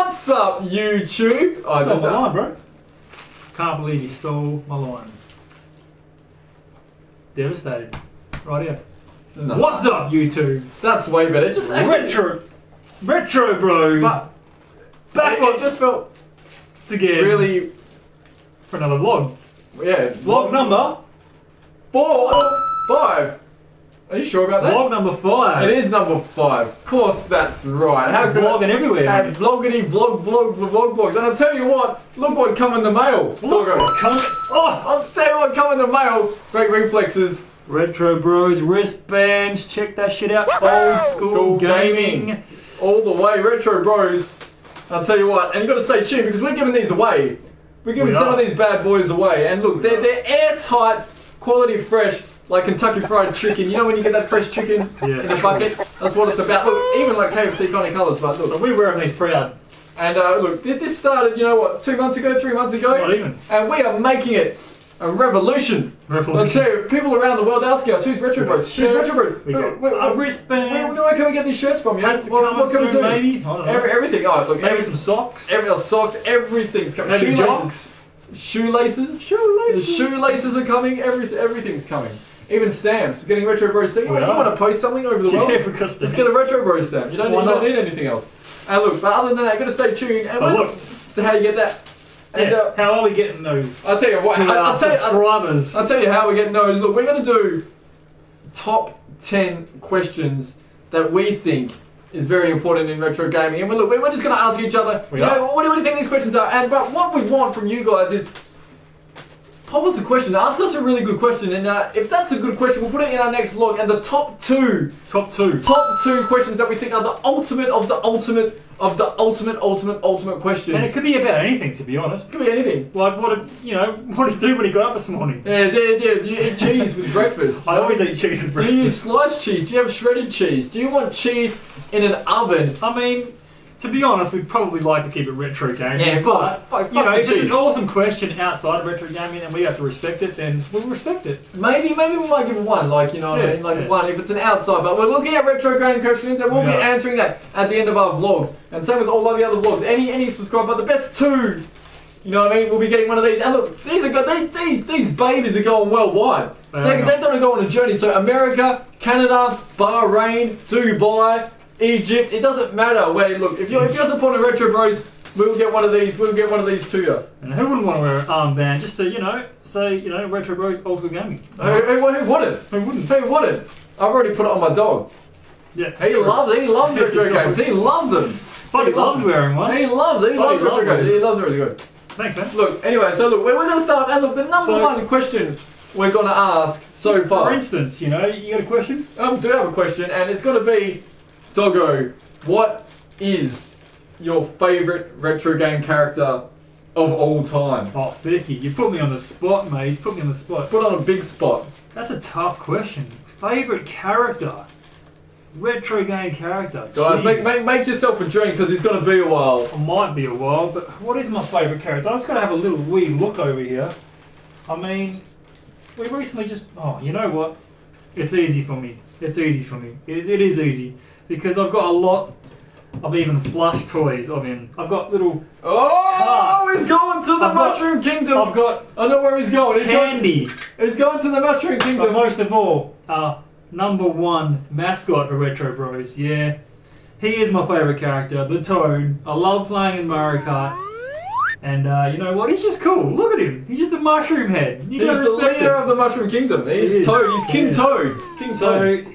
What's up, YouTube? Oh, Stole my line, bro. Can't believe he stole my line. Devastated. Right here. No. What's up, YouTube? That's way better. Just actually, retro bros. But back it just felt again. really. For another vlog. Yeah. Vlog number 4, 5. Are you sure about that? Vlog number 5. It is number 5. Of course, that's right. How could vlogging everywhere? And vloggity, vlogs. And I'll tell you what. Look what come in the mail. Doggo. I'll tell you what come in the mail. Great reflexes. Retro Bros wristbands. Check that shit out. Old school gaming. All the way. Retro Bros. I'll tell you what. And you got to stay tuned because we're giving these away. We're giving some of these bad boys away. And look, they're airtight, quality fresh. Like Kentucky Fried Chicken, you know when you get that fresh chicken in the bucket? That's what it's about. Look, even like KFC kind of colours, but look. We're wearing these proud. And look, this started, you know what, 2 months ago, 3 months ago? Not even. And we are making it a revolution. I'll tell you, people around the world asking us, who's Retro Bros? Who's Retro Bros? Wristbands. Where can we get these shirts from? Yeah? What can we do? Maybe? Everything. Oh, look, maybe some socks. Socks, everything's coming. Maybe jocks. Shoelaces. The shoelaces are coming. Everything's coming. Even stamps. We're getting Retro Bros stamps. You want to post something over the world? Let's get a Retro Bros stamp. You don't need anything else. And look, but other than that, you've got to stay tuned. And look to how you get that. And, how are we getting those? I'll tell you what. I'll tell you how we're getting those. Look, we're going to do top 10 questions that we think is very important in retro gaming. And look, we're just going to ask each other, what do you think these questions are? And but what we want from you guys is pop us a question. Ask us a really good question, and if that's a good question, we'll put it in our next vlog. And the top two questions that we think are the ultimate of the ultimate of the ultimate questions. And it could be about anything, to be honest. It could be anything. Like what did he do when he got up this morning? Yeah. Do you eat cheese with breakfast? I always eat cheese with breakfast. Do you slice cheese? Do you have shredded cheese? Do you want cheese in an oven? I mean, to be honest, we'd probably like to keep it retro gaming. Yeah, but if it's an awesome question outside of retro gaming and we have to respect it, then we'll respect it. Maybe we might give one, what I mean? Like one if it's an outside, but we're looking at retro gaming questions and we'll be answering that at the end of our vlogs. And same with all of the other vlogs. Any subscriber, but the best 2, you know what I mean, we'll be getting one of these. And look, these are good. These babies are going worldwide. They're going to go on a journey. So America, Canada, Bahrain, Dubai, Egypt, it doesn't matter where. Look, if you're supporting Retro Bros, we'll get one of these. We'll get one of these to you. And who wouldn't want to wear an armband just to say Retro Bros old school gaming? Who wouldn't? Who wouldn't? Who wouldn't? I've already put it on my dog. Yeah. He loves retro games. He loves them. But he loves wearing one. He loves retro games. He loves it really good. Thanks, man. Look, anyway, so look, we're going to start. And look, the number one question we're going to ask so far. For instance, you got a question? I do have a question, and it's going to be, Doggo, what is your favourite retro game character of all time? Oh, Thicky, you put me on the spot, mate. He's put me on the spot. Put on a big spot. That's a tough question. Favourite character? Retro game character. Guys, make yourself a drink because it's going to be a while. It might be a while, but what is my favourite character? I just got to have a little wee look over here. I mean, we recently just... Oh, you know what? It's easy for me. It is easy. Because I've got a lot of even flush toys of him. I've got little carts. He's going to the Mushroom Kingdom. I know where he's going. He's going to the Mushroom Kingdom. But most of all, #1 mascot for Retro Bros. Yeah, he is my favourite character, the Toad. I love playing in Mario Kart. And you know what? He's just cool. Look at him. He's just a mushroom head. He's the leader of the Mushroom Kingdom. He's Toad. He's King Toad.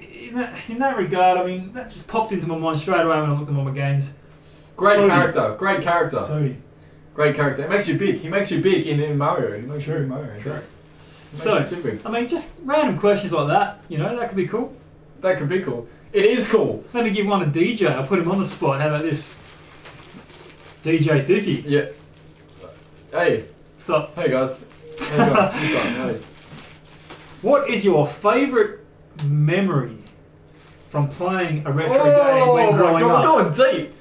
In that regard, I mean, that just popped into my mind straight away when I looked at all my games. Great character. Toadie. Great character. It makes you big. He makes you big in Mario. He makes you big in Mario. True. So, I mean, just random questions like that, that could be cool. That could be cool. It is cool. Let me give one to DJ. I'll put him on the spot. How about this? DJ Thicky. Yeah. Hey. What's up? Hey, guys. Hey. What is your favourite memory from playing a retro game when growing up? Going deep.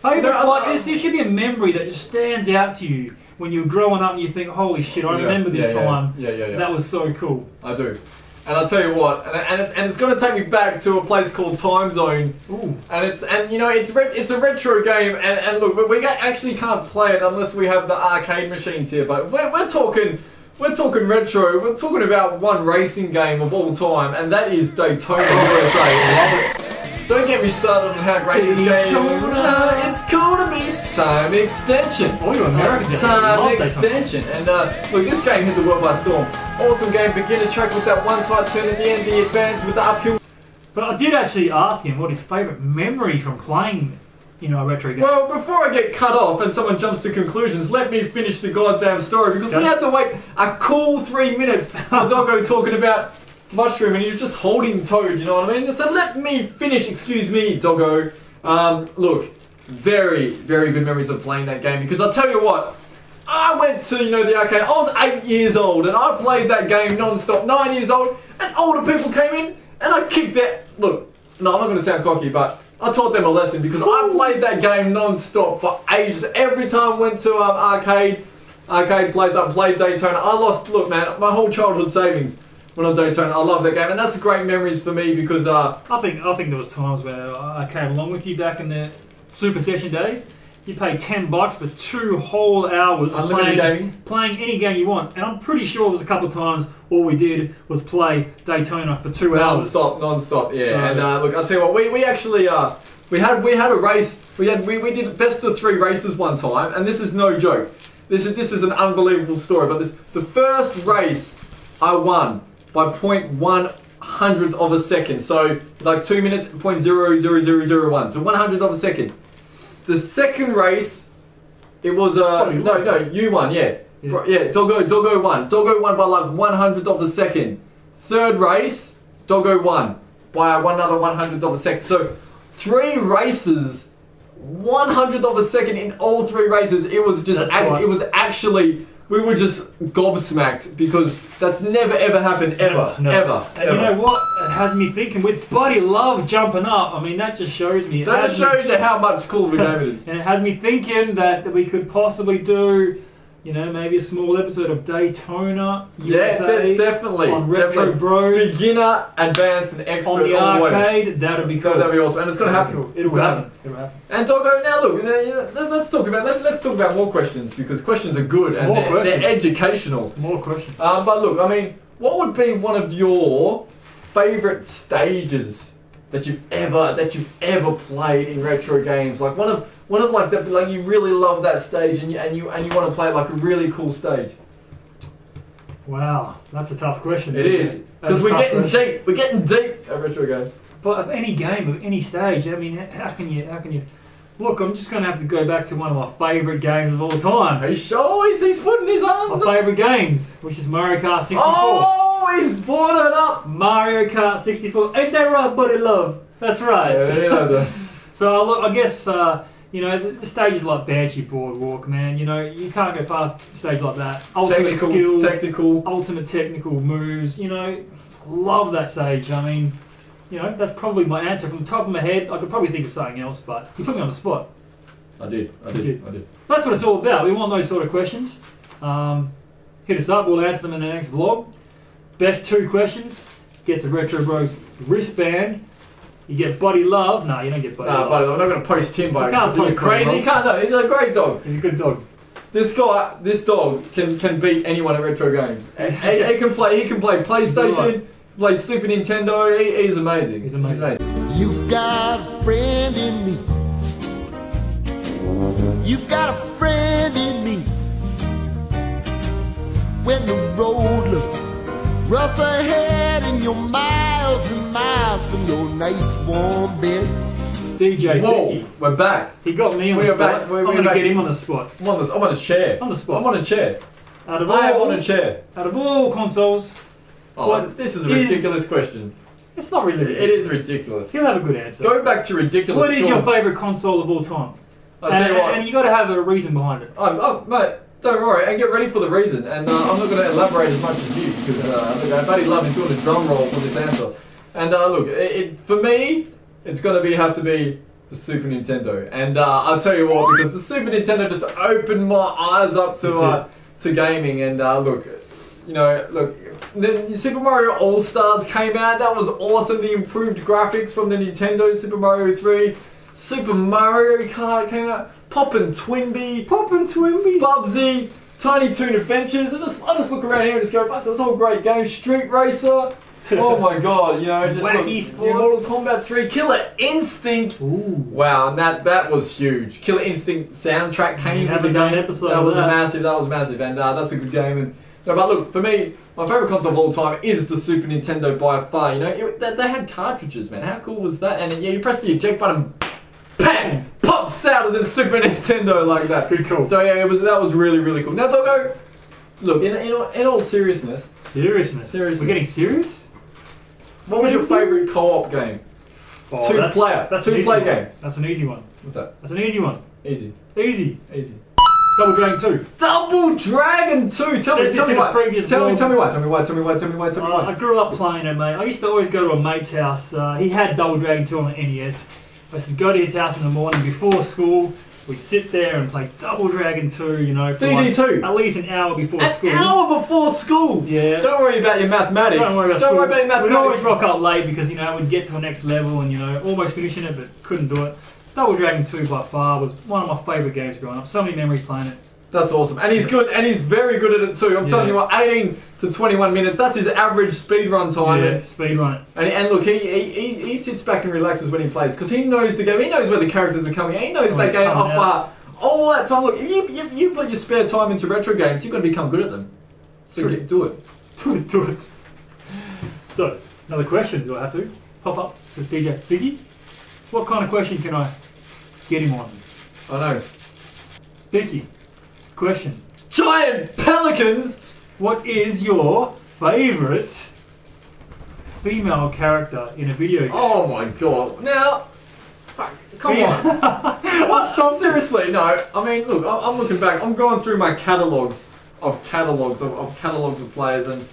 There should be a memory that just stands out to you when you're growing up and you think, holy shit, I remember this time. Yeah. That was so cool. I do. And I'll tell you what, and it's going to take me back to a place called Time Zone. Ooh. And you know it's a retro game, and look, we actually can't play it unless we have the arcade machines here. But we're talking retro. We're talking about one racing game of all time, and that is Daytona USA. Don't get me started on how great this game is. It's cool to me. Time extension. Oh, you're American. Time extension. And look, this game hit the world by storm. Awesome game. Beginner track with that one tight turn at the end. The advance with the uphill. But I did actually ask him what his favourite memory from playing, a retro game. Well, before I get cut off and someone jumps to conclusions, let me finish the goddamn story, because we had to wait a cool 3 minutes for Doggo talking about Mushroom, and he was just holding Toad, you know what I mean? So let me finish, excuse me, Doggo. Look, very, very good memories of playing that game, because I'll tell you what, I went to, the arcade, I was 8 years old, and I played that game non-stop, 9 years old, and older people came in, and I kicked that, look, no, I'm not going to sound cocky, but I taught them a lesson, because I played that game non-stop for ages. Every time I went to arcade place, I played Daytona. I lost, look man, my whole childhood savings when on Daytona. I love that game, and that's great memories for me, because I think there was times where I came along with you back in the Super Session days. You paid $10 for 2 whole hours playing any game you want, and I'm pretty sure it was a couple of times all we did was play Daytona for 2 hours. Non-stop, yeah. So, and look, I'll tell you what, we actually we had a race. We did best of 3 races one time, and this is no joke. This is an unbelievable story. But the first race I won by 0.100 of a second, so like 2 minutes, 0.00001, so 100th of a second. The second race, it was you won, yeah. Doggo won. Doggo won by like 100th of a second. Third race, Doggo won by another 100th of a second. So 3 races, 100th of a second in all 3 races. It was just actually. We were just gobsmacked, because that's never ever happened ever. And you know what? It has me thinking, with Buddy Love jumping up, I mean, that just shows me. That just shows you how much cooler the game is. And it has me thinking that we could possibly do, maybe a small episode of Daytona USA. Yeah, definitely. On Retro Bros. Beginner, advanced, and expert. On the arcade, that'd be cool. That'd be awesome, and it's gonna happen. Cool. It'll happen. And Doggo, now look, let's talk about more questions, because questions are good and they're educational. More questions. But look, I mean, what would be one of your favourite stages that you've ever played in retro games? Like one of like that, like you really love that stage, and you want to play like a really cool stage. Wow, that's a tough question. It is, because we're getting deep. We're getting deep at retro games. But of any game, of any stage, I mean, how can you? Look, I'm just going to have to go back to one of my favourite games of all time. Are you sure? He's putting his arms up. My favourite games, which is Mario Kart 64. Oh, he's brought it up. Mario Kart 64. Ain't that right, Buddy Love? That's right. Yeah. So look, I guess the stages like Banshee Boardwalk, man. You can't go past stages like that. Ultimate technical moves. Love that stage. I mean, that's probably my answer from the top of my head. I could probably think of something else, but you put me on the spot. I did. That's what it's all about. We want those sort of questions. Hit us up. We'll answer them in the next vlog. Best 2 questions gets a Retro Bros wristband. You get Buddy Love. No, you don't get Buddy Love. Buddy Love. I'm not going to post him by accident. He's crazy. He can't. No, he's a great dog. He's a good dog. This dog can beat anyone at retro games. He can play PlayStation. Plays Super Nintendo. He's amazing. He's amazing. You've got a friend in me. You've got a friend in me. When the road looks rough ahead and you're miles and miles from your nice warm bed. DJ Thicky. We're back. He got me on the spot. I'm going to get him on the spot. I'm on a chair. On the spot. I'm on a chair. I am on a chair. Out of all consoles. This is a ridiculous question. It's not really ridiculous. It is ridiculous. He'll have a good answer. Go back to ridiculous. What is your favourite console of all time? I'll tell you what. And you got to have a reason behind it. Mate, don't worry. And get ready for the reason. And I'm not going to elaborate as much as you, because Buddy Love is doing a drum roll for this answer. And look, for me, it's going to have to be the Super Nintendo. And I'll tell you what, because the Super Nintendo just opened my eyes up to gaming. And look, Then Super Mario All-Stars came out. That was awesome. The improved graphics from the Nintendo Super Mario 3. Super Mario Kart came out. Poppin' Twinbee. Bubsy. Tiny Toon Adventures. I just look around here and just go, fuck, that's all great games. Street Racer. Oh my god, you know, just Wacky look, Sports. Mortal Kombat 3. Killer Instinct. Ooh. Wow, and that was huge. Killer Instinct soundtrack came with the done game. an episode That of was that. massive, and that's a good game. And no, but look, for me, my favourite console of all time is the Super Nintendo by far. You know, they had cartridges, man. How cool was that? And yeah, you press the eject button, bang, pops out of the Super Nintendo like that. Pretty cool. So yeah, that was really cool. Now, Doggo, look, in all seriousness, Seriousness. We're getting serious? what was your favourite co-op game? Oh, Two-player game. That's an easy one. What's that? That's an easy one. Easy. Double Dragon 2. Double Dragon 2. Tell me why. I grew up playing it, mate. I used to always go to a mate's house. He had Double Dragon 2 on the NES. I used to go to his house in the morning before school. We'd sit there and play Double Dragon 2, you know, for DD2. at least an hour before school. An hour before school? Yeah. Don't worry about your mathematics. Don't worry about school. your mathematics. We'd always rock up late because, you know, we'd get to the next level and, you know, almost finishing it but couldn't do it. Double Dragon 2 by far was one of my favourite games growing up. So many memories playing it. That's awesome. And he's good, and he's very good at it too. I'm telling you what, 18 to 21 minutes, that's his average speedrun time. Yeah, speedrun it. And look, he sits back and relaxes when he plays because he knows the game. He knows where the characters are coming. He knows that game off by heart. All that time. Look, if you put your spare time into retro games, you're going to become good at them. So do it. Do it. So, another question. Do I have to hop up to DJ Thicky? What kind of question can I get him on? I know. Thicky, question. Giant pelicans! What is your favourite female character in a video game? Oh my god. Now, fuck, come on. What? Seriously, no. I mean, look, I'm looking back. I'm going through my catalogues of players and...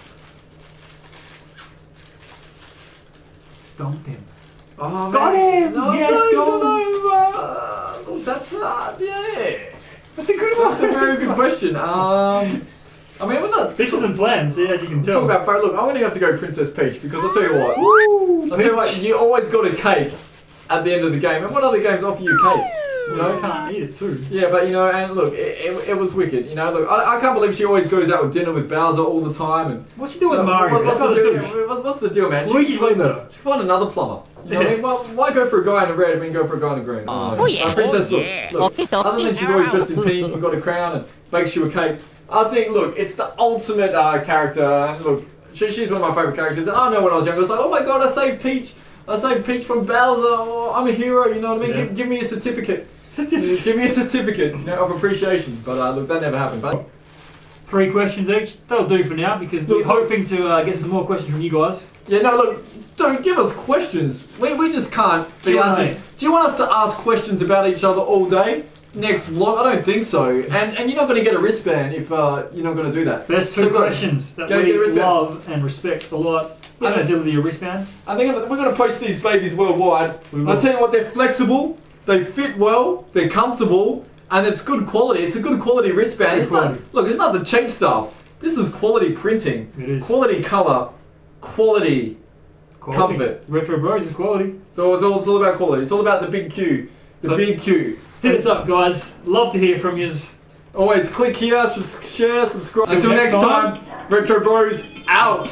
Stumped him. Oh, Got him! No, Yes, no, that's yeah. That's a good one. That's a very good question. I mean, we're not... This isn't planned, see, as you can tell. Talk about favourite. Look, I'm going to have to go Princess Peach because I'll tell you what. You always got a cake at the end of the game. And what other games offer you cake? You know, you can't eat it too. Yeah, but you know, and look, it was wicked. You know, look, I can't believe she always goes out with dinner with Bowser all the time. And what's she doing with Mario? What's the deal, man? Luigi's way better. She find another plumber. You know what I mean? Well, why go for a guy in a red and go for a guy in a green? Princess, look, other than she's always dressed in pink and got a crown and bakes you a cake, I think, look, it's the ultimate character. And look, she's one of my favourite characters. And I know when I was younger, I was like, oh my god, I saved Peach from Bowser. Oh, I'm a hero, you know what I mean? Yeah. Give me a certificate. Give me a certificate, you know, of appreciation. But look, that never happened. But 3 questions each. That'll do for now because we're hoping to get some more questions from you guys. Yeah, no, look, don't give us questions. We just can't be asking. Do you want us to ask questions about each other all day? Next vlog? I don't think so. And you're not going to get a wristband if you're not going to do that. There's 2 questions that we love and respect a lot. We're going to deliver your wristband. I think we're going to post these babies worldwide. I'll tell you what, they're flexible, they fit well, they're comfortable, and it's good quality. It's a good quality wristband. It's not the cheap stuff. This is quality printing. It is. Quality colour. Quality. Comfort. Retro Bros is quality. So it's all about quality. It's all about the big Q. Big Q. Hit us up, guys. Love to hear from you. Always click here, share, subscribe. Until next time, Retro Bros out.